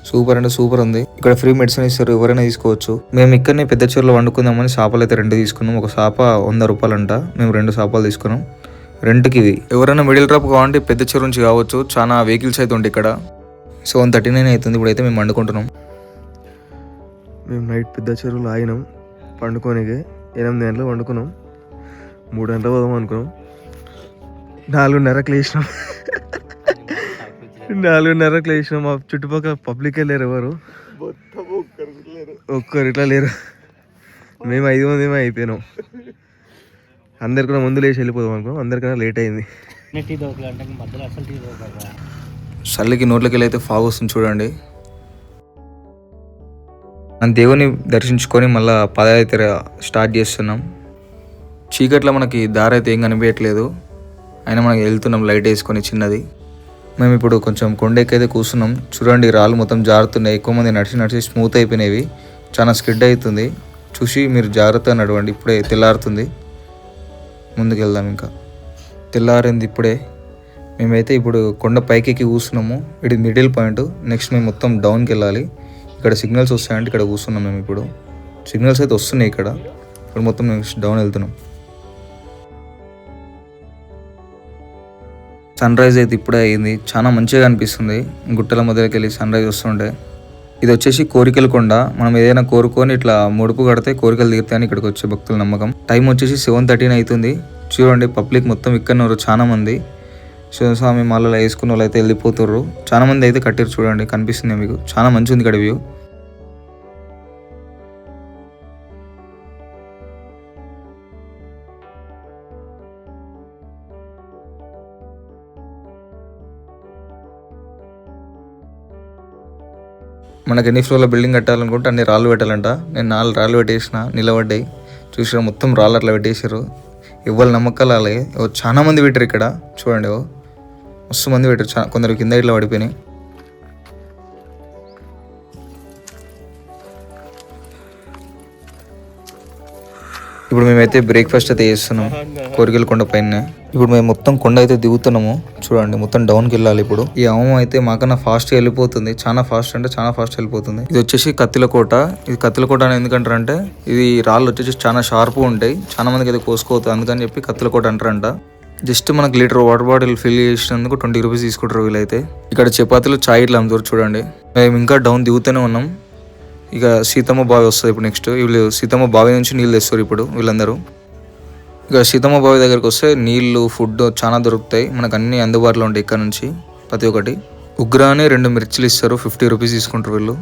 సూపర్ అంటే సూపర్ ఉంది. ఇక్కడ ఫ్రీ మెడిసిన్ ఇస్తారు, ఎవరైనా తీసుకోవచ్చు. మేము ఇక్కడనే పెద్ద చెరువులో వండుకుందామని చేపలు అయితే 2 తీసుకున్నాం. ఒక చేప 100 రూపాయలు అంట, మేము 2 చేపలు తీసుకున్నాం రెంట్కి. ఇవి ఎవరైనా మిడిల్ డ్రాప్ కావాలంటే పెద్ద చెరువు నుంచి కావచ్చు, చాలా వెహికల్స్ అయితే ఉంటాయి ఇక్కడ. 7:39 అవుతుంది, ఇప్పుడైతే మేము వండుకుంటున్నాం. మేము నైట్ పెద్ద చెరువులో ఆగినాం పండుకోనికే. 8 గంటలు వండుకున్నాం, 3 గంటలు పోదాం అనుకున్నాం. 4:30కి లేచినాం. 4:30కి లేచినాం. మా చుట్టుపక్కల పబ్లికే లేరు, ఎవరు ఒక్కరు ఇట్లా లేరు. మేము 5 మంది అయిపోయినాం. అందరికన్నా ముందు లేచి వెళ్ళిపోదాం అనుకున్నాం, అందరికన్నా లేట్ అయింది. చల్లికి నోట్లకి వెళ్ళి అయితే ఫాగ్ వస్తుంది చూడండి. మన దేవుని దర్శించుకొని మళ్ళీ పాదయాత్ర స్టార్ట్ చేస్తున్నాం. చీకట్లో మనకి దారి అయితే ఏం కనిపించట్లేదు, అయినా మనకి వెళ్తున్నాం లైట్ వేసుకొని చిన్నది. మేము ఇప్పుడు కొంచెం కొండెక్కైతే కూర్చున్నాం. చూడండి రాళ్ళు మొత్తం జారుతున్నాయి, ఎక్కువ మంది నడిచి స్మూత్ అయిపోయినవి, చాలా స్కిడ్ అవుతుంది. చూసి మీరు జాగ్రత్తగా నడవండి. ఇప్పుడే తెల్లారుతుంది, ముందుకు వెళ్దాం. ఇంకా తెల్లారింది ఇప్పుడే. మేమైతే ఇప్పుడు కొండ పైకి ఎక్కి కూర్చున్నాము, ఇది మిడిల్ పాయింట్. నెక్స్ట్ మేము మొత్తం డౌన్కి వెళ్ళాలి. ఇక్కడ సిగ్నల్స్ వస్తాయంటే ఇక్కడ కూర్చున్నాం మేము. ఇప్పుడు సిగ్నల్స్ అయితే వస్తున్నాయి ఇక్కడ. ఇప్పుడు మొత్తం నెక్స్ట్ డౌన్ వెళ్తున్నాం. సన్ రైజ్ అయితే ఇప్పుడే అయింది, చాలా మంచిగా అనిపిస్తుంది. గుట్టల మధ్యలోకి వెళ్ళి సన్ రైజ్ వస్తుంటే. ఇది వచ్చేసి కోరికల కొండ. మనం ఏదైనా కోరుకొని ఇట్లా ముడుపు కడితే కోరికలు తీరుతాయని ఇక్కడికి వచ్చే భక్తుల నమ్మకం. టైం వచ్చేసి 7:13 అవుతుంది. చూడండి పబ్లిక్ మొత్తం ఇక్కడ ఉన్నారు, చాలా మంది. శివస్వామి మాలలో వేసుకున్న వాళ్ళు అయితే వెళ్ళిపోతుర్రు. చాలా మంది అయితే కట్టారు, చూడండి కనిపిస్తుంది మీకు, చాలా మంచిగా ఉంది ఇక్కడ వ్యూ. మనకి ఎన్ని ఫ్లోర్ల బిల్డింగ్ కట్టాలనుకుంటే అన్ని రాళ్ళు పెట్టాలంట. నేను 4 రాళ్ళు పెట్టేసిన, నిలబడ్డాయి. చూసిన మొత్తం రాళ్ళు అట్లా పెట్టేసారు. ఇవ్వాలి నమ్మకాలు అలాగే. చాలా మంది పెట్టారు ఇక్కడ, చూడండి మస్తు మంది పెట్టారు. కొందరు కింద ఇట్లా పడిపోయినాయి. ఇప్పుడు మేమైతే బ్రేక్ఫాస్ట్ అయితే చేస్తున్నాం కోరికల కొండ పైన. ఇప్పుడు మేము మొత్తం కొండ అయితే దిగుతున్నాము, చూడండి మొత్తం డౌన్కి వెళ్ళాలి. ఇప్పుడు ఈ అమ్మం అయితే మాకన్నా ఫాస్ట్గా వెళ్ళిపోతుంది, చాలా ఫాస్ట్ అంటే చాలా ఫాస్ట్ వెళ్ళిపోతుంది. ఇది వచ్చేసి కత్తిలకోట. ఇది కత్తిలకోట అని ఎందుకంటారంటే ఇది రాళ్ళు వచ్చేసి చాలా షార్ప్ ఉంటాయి, చాలా మందికి అయితే కోసుకోవచ్చు, అందుకని చెప్పి కత్తిలకోట అంటారంట. జస్ట్ మనకు లీటర్ వాటర్ బాటిల్ ఫిల్ చేసినందుకు 20 రూపీస్ తీసుకుంటారు వీళ్ళైతే. ఇక్కడ చపాతీలు చాయ్ ఇట్లా అమ్ముతారు చూడండి. మేము ఇంకా డౌన్ దిగుతూనే ఉన్నాం. ఇక సీతమ్మ బావి వస్తుంది ఇప్పుడు నెక్స్ట్. వీళ్ళు సీతమ్మ బావి నుంచి నీళ్ళు తెస్తారు ఇప్పుడు వీళ్ళందరూ. ఇక సీతమ్మ బావి దగ్గరికి వస్తే నీళ్లు, ఫుడ్ చాలా దొరుకుతాయి మనకు, అన్ని అందుబాటులో ఉంటాయి ఇక్కడ నుంచి ప్రతి ఒక్కటి. ఉగ్రానే 2 మిర్చిలు ఇస్తారు, 50 రూపీస్ తీసుకుంటారు వీళ్ళు.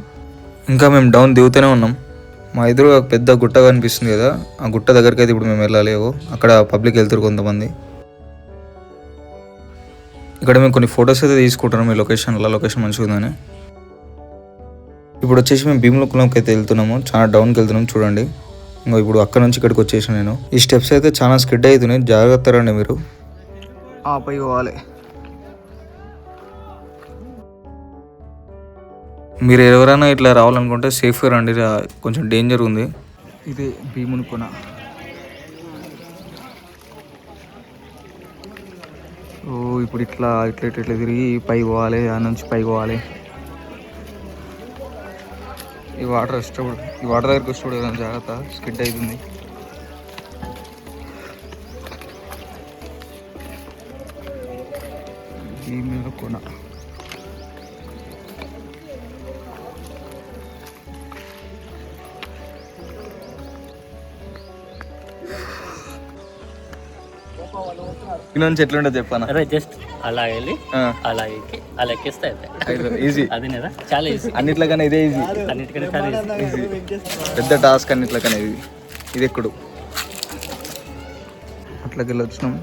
ఇంకా మేము డౌన్ దిగుతూనే ఉన్నాం. మా ఎదురు పెద్ద గుట్ట కనిపిస్తుంది కదా, ఆ గుట్ట దగ్గరికి అయితే ఇప్పుడు మేము వెళ్ళాలి. అక్కడ పబ్లిక్ వెళ్తారు కొంతమంది. ఇక్కడ మేము కొన్ని ఫొటోస్ అయితే తీసుకుంటున్నాం ఈ లొకేషన్లో, లొకేషన్ మంచిగా ఉందని. ఇప్పుడు వచ్చేసి మేము భీములకులంకి అయితే వెళ్తున్నాము, చాలా డౌన్కి వెళ్తున్నాం చూడండి. ఇంకా ఇప్పుడు అక్కడ నుంచి ఇక్కడికి వచ్చేసాను నేను. ఈ స్టెప్స్ అయితే చాలా స్కిడ్ అవుతున్నాయి, జాగ్రత్త రండి మీరు. పై పోవాలి. మీరు ఎవరైనా ఇట్లా రావాలనుకుంటే సేఫ్గా రండి, కొంచెం డేంజర్ ఉంది. ఇది భీముని కొన. ఇప్పుడు ఇట్లా ఇట్లా ఇట్లా తిరిగి పై పోవాలి, ఆ నుంచి పై పోవాలి. ఈ వాటర్ వచ్చేటప్పుడు, ఈ వాటర్ దగ్గరికి వచ్చేటప్పుడు ఏదైనా జాగ్రత్త, స్కిడ్ అవుతుంది. ఈ మీద కొన. ఇక్కడ నుంచి ఎట్లుంటే చెప్పాను. అదే జస్ట్ అలా వెళ్ళి అలా ఎక్కి అలా ఎక్కిస్తే ఈజీ. అది కదా చాలా ఈజీ, అన్నిట్లకన్నా ఇదే ఈజీ, అన్నిటికన్నా చాలా ఈజీ. పెద్ద టాస్క్ అన్నిట్లకన్నా ఇది ఎక్కడు. అట్లకి వెళ్ళి వచ్చినాం.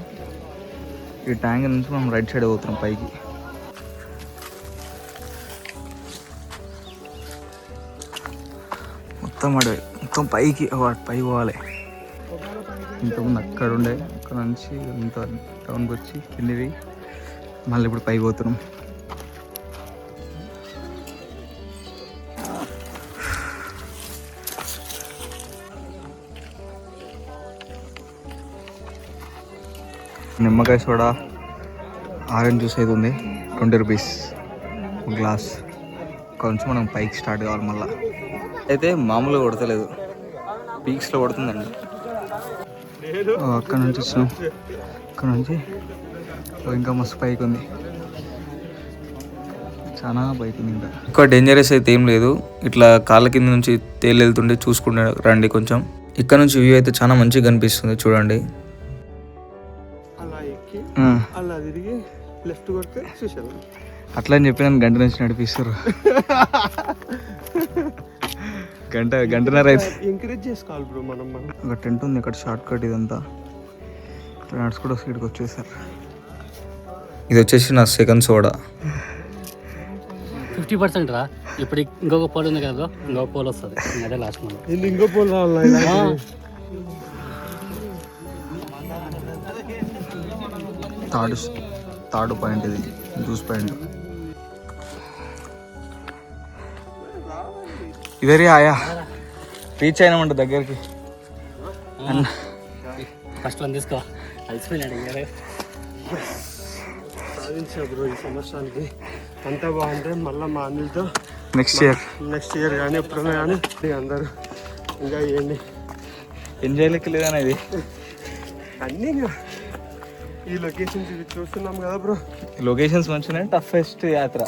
ఈ ట్యాంక్ నుంచి మనం రైట్ సైడ్ పోతున్నాం పైకి. మొత్తం అడవి, మొత్తం పైకి పై పోవాలి. ఇంతకుముందు అక్కడ ఉండే, అక్కడ నుంచి ఇంత టౌన్కి వచ్చి కిందివి మళ్ళీ ఇప్పుడు పైకి పోతున్నాం. నిమ్మకాయ సోడా, ఆరెంజ్ జ్యూస్ అయితే ఉంది 20 రూపీస్ గ్లాస్. కొంచెం మనం పైకి స్టార్ట్ కావాలి మళ్ళీ. అయితే మామూలుగా కొడతలేదు, పీక్స్లో కొడుతుందండి. అక్కడ నుంచి వచ్చినాం, అక్కడ నుంచి ఇంకా మస్తు పైకి ఉంది, చాలా పైకి ఉంది. ఇంకా ఎక్కువ డేంజరస్ అయితే ఏం లేదు, ఇట్లా కాళ్ళ కింద నుంచి తేలి వెళ్తుండే చూసుకుంటే రండి. కొంచెం ఇక్కడ నుంచి వ్యూ అయితే చాలా మంచిగా కనిపిస్తుంది చూడండి. అలా తిరిగి లెఫ్ట్ కొడితే చూసాను. అట్లా అని చెప్పి నన్ను గంట నుంచి నడిపిస్తారు. గంటన్నర అయితే ఎంకరేజ్ చేసుకోవాలి బ్రో మనం. ఒక టెంట్ ఉంది ఇక్కడ, షార్ట్ కట్ ఇదంతా. ఇక్కడ నడుచుకుంటూ ఇక్కడికి వచ్చేసారు. ఇది వచ్చేసి నా సెకండ్ సోడా. 50% రా. ఇప్పుడు ఇంకొక పోల్ ఉంది కదా, ఇంకొక పోల్ వస్తుంది, అదే లాస్ట్ మనం. ఇంకో పోల్ రావాలి. థర్డ్ పాయింట్ ఇది, జ్యూస్ పాయింట్. ఇదే ఆయా రీచ్ అయినామంట దగ్గరికి. ఫస్ట్ వన్ తీసుకో, అయిపోయినాడు. సాధించా బ్రో ఈ సంవత్సరానికి. అంతా బాగుంటే మళ్ళీ మా అన్నిలతో నెక్స్ట్ ఇయర్ కానీ ఎప్పుడైనా కానీ అందరూ ఇంకా ఇవ్వండి. ఎంజాయ్ లెక్క లేదన్నా ఇది. అన్నీ ఈ లొకేషన్స్ చూస్తున్నాం కదా బ్రో. లొకేషన్స్ మంచిగా, టఫెస్ట్ యాత్ర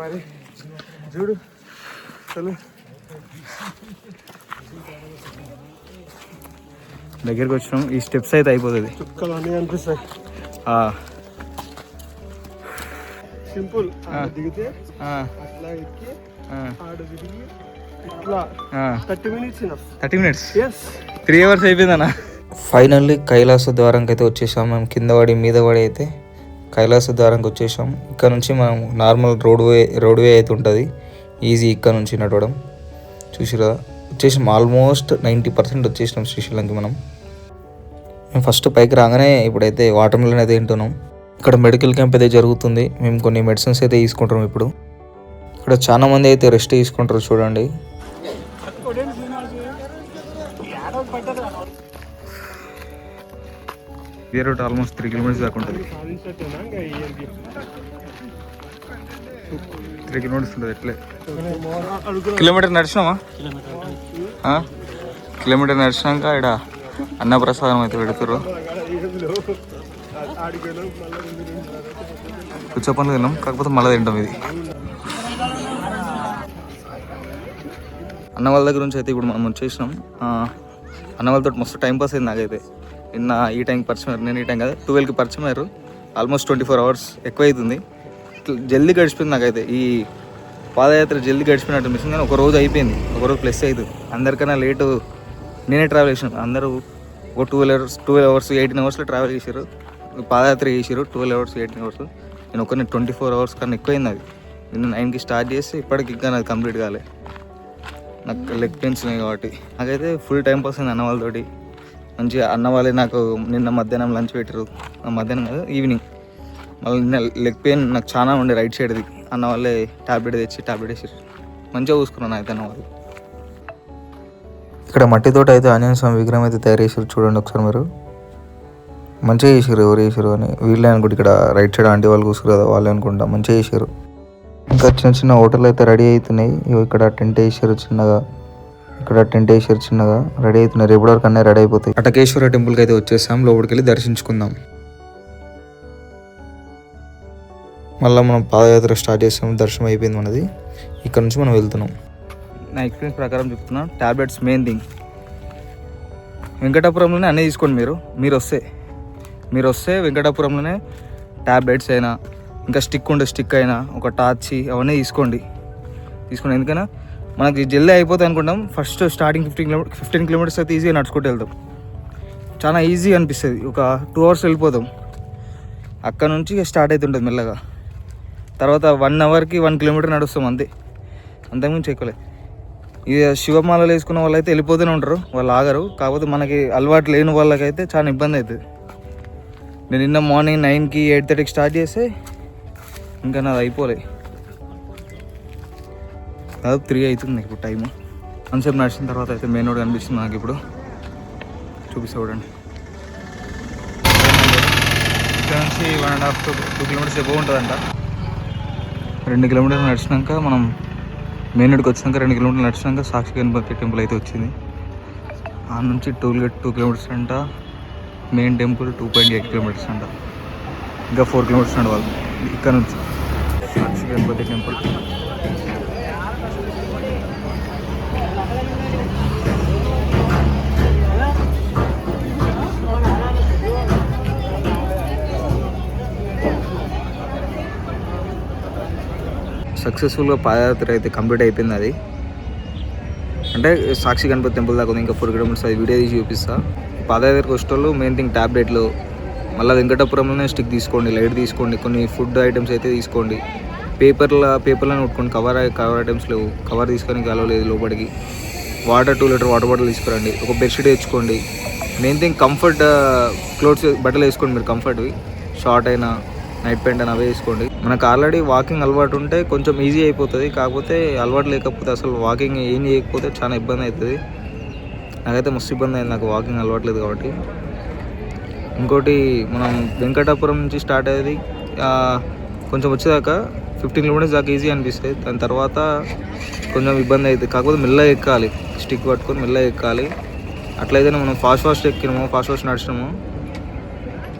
మరి చూడు అసలు దగ్గరికి వచ్చినాం. ఈ స్టెప్స్ అయితే అయిపోతుంది, చుక్కలు అన్నీ కనిపిస్తాయి. సింపుల్ దిగితే అట్లా ఎక్కి ఆడ తిరిగి ఇట్లా 30 మినిట్స్ 3 అవర్స్ అయిపోయిందన్న. ఫైనల్లీ కైలాస ద్వారంకి అయితే వచ్చేసాం. మేము కింద పడి మీద పడి అయితే కైలాస ద్వారంకి వచ్చేసాం. ఇక్కడ నుంచి మనం నార్మల్ రోడ్వే అయితే ఉంటుంది, ఈజీ ఇక్కడ నుంచి నడవడం. చూసిరా వచ్చేసాం, ఆల్మోస్ట్ 90% వచ్చేసినాం శ్రీశైలంకి మనం ఫస్ట్ పైకి రాగానే. ఇప్పుడైతే వాటర్ మిలన్ అయితే తింటున్నాం. ఇక్కడ మెడికల్ క్యాంప్ అయితే జరుగుతుంది, మేము కొన్ని మెడిసిన్స్ అయితే తీసుకుంటాం. ఇప్పుడు ఇక్కడ చాలా మంది అయితే రెస్ట్ తీసుకుంటారు చూడండి. ఇదే రూట్ ఆల్మోస్ట్ 3 కిలోమీటర్స్ దాకా ఉంటుంది. 3 కిలోమీటర్స్ ఉంటుంది. ఎట్లే కిలోమీటర్ నడిచినామా? కిలోమీటర్ నడిచినాక ఇక్కడ అన్నప్రసాదం అయితే పెడతారు. కూర్చోపని తిన్నాం, కాకపోతే మళ్ళీ తింటాం. ఇది అన్న వాళ్ళ దగ్గర నుంచి అయితే ఇప్పుడు మనం వచ్చేసినాం. అన్న వాళ్ళతో మస్తు టైం పాస్ అయింది నాకైతే. నిన్న ఈ టైంకి పరిచయం అయ్యారు, నేను ఈ టైం కదా 12కి పరిచయం అయ్యారు. ఆల్మోస్ట్ 24 అవర్స్ ఎక్కువ అవుతుంది. జల్దీ గడిచిపోయింది నాకైతే. ఈ పాదయాత్ర జల్దీ గడిచిపోయినట్టు అనిపిస్తుంది, కానీ ఒక రోజు అయిపోయింది, ఒక రోజు ప్లస్ అవుతుంది. అందరికన్నా లేటు నేనే ట్రావెల్ చేసినాను. అందరూ ఒక 12 అవర్స్ 18 అవర్స్లో ట్రావెల్ చేశారు, పాదయాత్ర చేసారు. 12 అవర్స్ 18 అవర్స్, నేను ఒకరిని 24 అవర్స్ కన్నా ఎక్కువైంది. అది నిన్న 9కి స్టార్ట్ చేసి ఇప్పటికి ఇంకా నాది కంప్లీట్ కాలే. నాకు లెగ్ పెయిన్స్ ఉన్నాయి కాబట్టి నాకైతే ఫుల్ టైం పాస్ అయింది అన్న వాళ్ళతోటి. మంచిగా అన్న వాళ్ళే నాకు నిన్న మధ్యాహ్నం లంచ్ పెట్టారు, మధ్యాహ్నం కాదు ఈవినింగ్. మళ్ళీ నిన్న లెగ్ పెయిన్ నాకు చాలా ఉండే రైట్ సైడ్ది. అన్న వాళ్ళే టాబ్లెట్ వేసారు, మంచిగా చూసుకున్నాను అయితే అన్న వాళ్ళు. ఇక్కడ మట్టితోట అయితే ఆంజనేయ స్వామి విగ్రహం అయితే తయారు చేశారు చూడండి ఒకసారి మీరు. మంచిగా చేసారు, ఎవరు చేసారు అని వీళ్ళే అనుకుంటే. ఇక్కడ రైట్ సైడ్ ఆంటీ వాళ్ళు కూర్చురు కదా, వాళ్ళే అనుకుంటా. మంచిగా చేశారు. ఇంకా చిన్న చిన్న హోటల్ అయితే రెడీ అవుతున్నాయి. ఇక్కడ టెంట్ వేసారు చిన్నగా, ఇక్కడ టెంట్ వేసారు చిన్నగా, రెడీ అవుతున్నాయి. రేపటి వరకు అన్నీ రెడీ అయిపోతాయి. అటకేశ్వర టెంపుల్కి అయితే వచ్చేసాం, లోపలికి వెళ్ళి దర్శించుకుందాం. మళ్ళీ మనం పాదయాత్ర స్టార్ట్ చేసాం, దర్శనం అయిపోయింది మనది. ఇక్కడ నుంచి మనం వెళ్తున్నాం. నా ఎక్స్పీరియన్స్ ప్రకారం చెప్తున్నా, టాబ్లెట్స్ మెయిన్ థింగ్. వెంకటాపురంలోనే అన్నీ తీసుకోండి. మీరు వస్తే వెంకటాపురంలోనే టాబ్లెట్స్ అయినా, ఇంకా స్టిక్ అయినా, ఒక టార్చ్, అవన్నీ తీసుకోండి. ఎందుకైనా మనకి జల్దీ అయిపోతాయి అనుకుంటాం. ఫస్ట్ స్టార్టింగ్ 15 కిలోమీటర్స్ అయితే ఈజీగా నడుచుకుంటూ వెళ్తాం. చాలా ఈజీగా అనిపిస్తుంది. ఒక 2 అవర్స్ వెళ్ళిపోతాం. అక్కడ నుంచి స్టార్ట్ అవుతుంటుంది మెల్లగా. తర్వాత 1 అవర్కి 1 కిలోమీటర్ నడుస్తాం అంతే, అంతకుమించి ఎక్కువలే. ఇక శివమాలలు వేసుకున్న వాళ్ళు అయితే వెళ్ళిపోతూనే ఉంటారు, వాళ్ళు ఆగరు. కాకపోతే మనకి అలవాటు లేని వాళ్ళకైతే చాలా ఇబ్బంది అవుతుంది. నేను నిన్న మార్నింగ్ 9కి 8:30కి స్టార్ట్ చేస్తే ఇంకా నాది అయిపోలే, దాదాపు 3 అవుతుంది ఇప్పుడు టైము. అంతసేపు నడిచిన తర్వాత అయితే మెయిన్ రోడ్ కనిపిస్తుంది నాకు. ఇప్పుడు చూపిస్తా చూడండి. ఇక్కడ నుంచి 1.5 to 2 kilometers ఎబో ఉంటుందంట. 2 kilometers నడిచినాక మనం మెయిన్ రోడ్కి వచ్చినాక 2 kilometers నడిచినాక సాక్షి గణపతి టెంపుల్ అయితే వచ్చింది. ఆ నుంచి టోల్ గేట్ 2 kilometers అంట, మెయిన్ టెంపుల్ 2.8 kilometers అంట. ఇంకా 4 kilometers నడవాలి ఇక్కడ నుంచి సాక్షి గణపతి టెంపుల్. సక్సెస్ఫుల్గా పాదయాత్ర అయితే కంప్లీట్ అయిపోయింది. అది అంటే సాక్షి గణపతి టెంపుల్ దాకా ఉంది, ఇంకా 4 kilometers. అది వీడియో తీసి చూపిస్తా. పాదయాత్రకు వచ్చేటోళ్ళు మెయిన్ థింగ్ ట్యాబ్లెట్లు, మళ్ళీ వెంకటాపురంలోనే స్టిక్ తీసుకోండి, లైట్ తీసుకోండి, కొన్ని ఫుడ్ ఐటమ్స్ అయితే తీసుకోండి. పేపర్లను కొట్టుకోండి. కవర్ ఐటమ్స్ లేవు, కవర్ తీసుకొని కలవలేదు లోపలికి. వాటర్ 2 లీటర్ వాటర్ బాటిల్ తీసుకురండి. ఒక బెడ్షీట్ తెచ్చుకోండి. మెయిన్ థింగ్ కంఫర్ట్ క్లోత్స్ బట్టలు వేసుకోండి మీరు, కంఫర్ట్వి. షార్ట్ అయినా నైట్ ప్యాంట్ అని అవే వేసుకోండి. మనకు ఆల్రెడీ వాకింగ్ అలవాటు ఉంటే కొంచెం ఈజీ అయిపోతుంది. కాకపోతే అలవాటు లేకపోతే అసలు వాకింగ్ ఏం చేయకపోతే చాలా ఇబ్బంది అవుతుంది. నాకైతే మస్తు ఇబ్బంది అయింది, నాకు వాకింగ్ అలవాట్లేదు కాబట్టి. ఇంకోటి మనం వెంకటాపురం నుంచి స్టార్ట్ అయ్యేది కొంచెం వచ్చేదాకా 15 kilometers దాకా ఈజీ అనిపిస్తుంది. దాని తర్వాత కొంచెం ఇబ్బంది అవుతుంది. కాకపోతే మెల్లగా ఎక్కాలి, స్టిక్ పట్టుకొని మెల్లగా ఎక్కాలి. అట్లయితే మనం ఫాస్ట్ ఎక్కినాము, ఫాస్ట్ నడిచినాము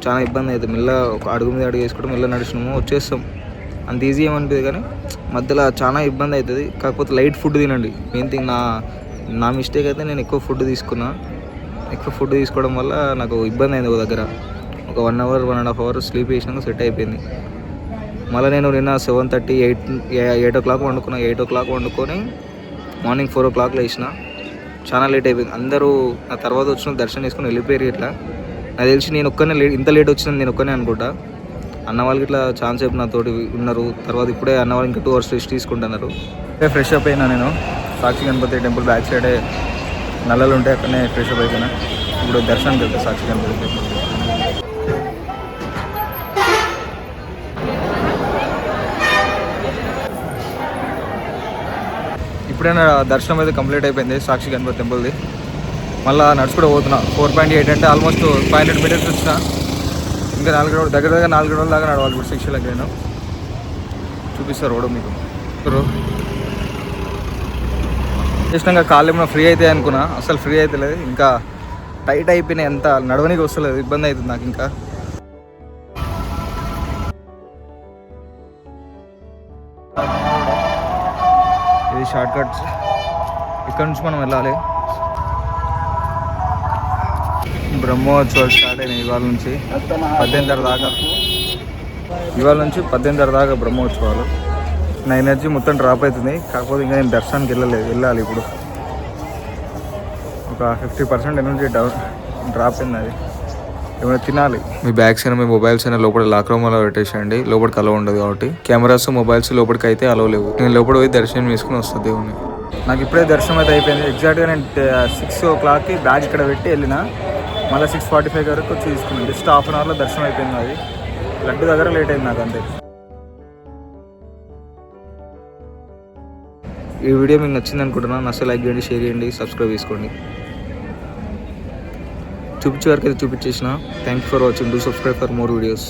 చాలా ఇబ్బంది అవుతుంది. మెల్లగా ఒక అడుగు మీద అడుగు వేసుకోవడం, మెల్లగా నడిచినాము వచ్చేస్తాం. అంత ఈజీ ఏమనిపించదు కానీ మధ్యలో చాలా ఇబ్బంది అవుతుంది. కాకపోతే లైట్ ఫుడ్ తినండి. మెయిన్ థింగ్ నా మిస్టేక్ అయితే నేను ఎక్కువ ఫుడ్ తీసుకున్నా. ఎక్కువ ఫుడ్ తీసుకోవడం వల్ల నాకు ఇబ్బంది అయింది. ఒక దగ్గర ఒక 1 hour 1.5 hours స్లీప్ చేసినాక సెట్ అయిపోయింది. మళ్ళీ నేను నిన్న 7:30 8 o'clock వండుకున్నా. 8 o'clock వండుకొని మార్నింగ్ 4 o'clock లేచిన. చాలా లేట్ అయిపోయింది. అందరూ నా తర్వాత వచ్చిన దర్శనం చేసుకుని వెళ్ళిపోయారు. ఇట్లా నాకు తెలిసి నేను ఒక్కనే ఇంత లేట్ వచ్చిన నేను ఒక్కనే అనుకుంటా. అన్న వాళ్ళకి ఇట్లా ఛాన్స్ సేపు నాతోటి ఉన్నారు. తర్వాత ఇప్పుడే అన్న వాళ్ళు ఇంకా 2 hours రెస్ట్ తీసుకుంటున్నారు. ఫ్రెష్ అప్ అయినా నేను సాక్షి గణపతి టెంపుల్ బ్యాక్ సైడే నల్లలు ఉంటే అక్కడనే ఫ్రెష్ అప్ అయిపోయినా. ఇప్పుడు దర్శనానికి వెళ్తా సాక్షి గణపతి టెంపుల్. ఇప్పుడైనా దర్శనం అయితే కంప్లీట్ అయిపోయింది సాక్షి గణపతి టెంపుల్ది. మళ్ళీ నడుచుకుంటూ పోతున్నా. 4.8 అంటే ఆల్మోస్ట్ 500 meters వచ్చిన. ఇంకా 4 road దగ్గర 4 road దాకా నడవాలి. ఇప్పుడు 6 kilometers నేను చూపిస్తారు రోడ్డు మీకు. చేసినాక కాళ్ళు ఏమైనా ఫ్రీ అవుతాయి అనుకున్నా, అసలు ఫ్రీ అయితే లేదు. ఇంకా టైట్ అయిపోయినాయి, ఎంత నడవనికి వస్తలేదు, ఇబ్బంది అవుతుంది నాకు. ఇంకా ఇది షార్ట్ కట్స్. ఇక్కడ నుంచి మనం వెళ్ళాలి. బ్రహ్మోత్సవాలు స్టార్ట్ అయినాయి ఇవాళ నుంచి 18:30 దాకా. ఇవాళ నుంచి 18:30 దాకా బ్రహ్మోత్సవాలు. నా ఎనర్జీ మొత్తం డ్రాప్ అవుతుంది. కాకపోతే ఇంకా నేను దర్శనానికి వెళ్ళాలి. ఇప్పుడు ఒక 50% ఎనర్జీ డ్రాప్ అయింది. అది ఏమైనా తినాలి. మీ బ్యాగ్స్ అయినా మీ మొబైల్స్ అయినా లోపల లాక్ రూమ్లో పెట్టేసేయండి. లోపలికి అలవ్ ఉండదు కాబట్టి. కెమెరాస్ మొబైల్స్ లోపలికి అయితే అలవ్ లేవు. నేను లోపల పోయి దర్శనం చేసుకుని వస్తుంది దేవుని. నాకు ఇప్పుడే దర్శనం అయితే అయిపోయింది. ఎగ్జాక్ట్గా నేను 6 o'clockకి బ్యాగ్ ఇక్కడ పెట్టి వెళ్ళిన. మళ్ళీ 6:45 వరకు వచ్చి తీసుకున్నాను. జస్ట్ ½ an hourలో దర్శనం అయిపోయింది. అది లడ్డు దగ్గర లేట్ అయింది నాకు అంతే. ఈ వీడియో మీకు నచ్చింది అనుకుంటున్నాను. నచ్చితే లైక్ చేయండి, షేర్ చేయండి, సబ్స్క్రైబ్ చేసుకోండి. చూపించే వరకు అయితే చూపించేసిన. Thank you for watching. Do subscribe for more videos.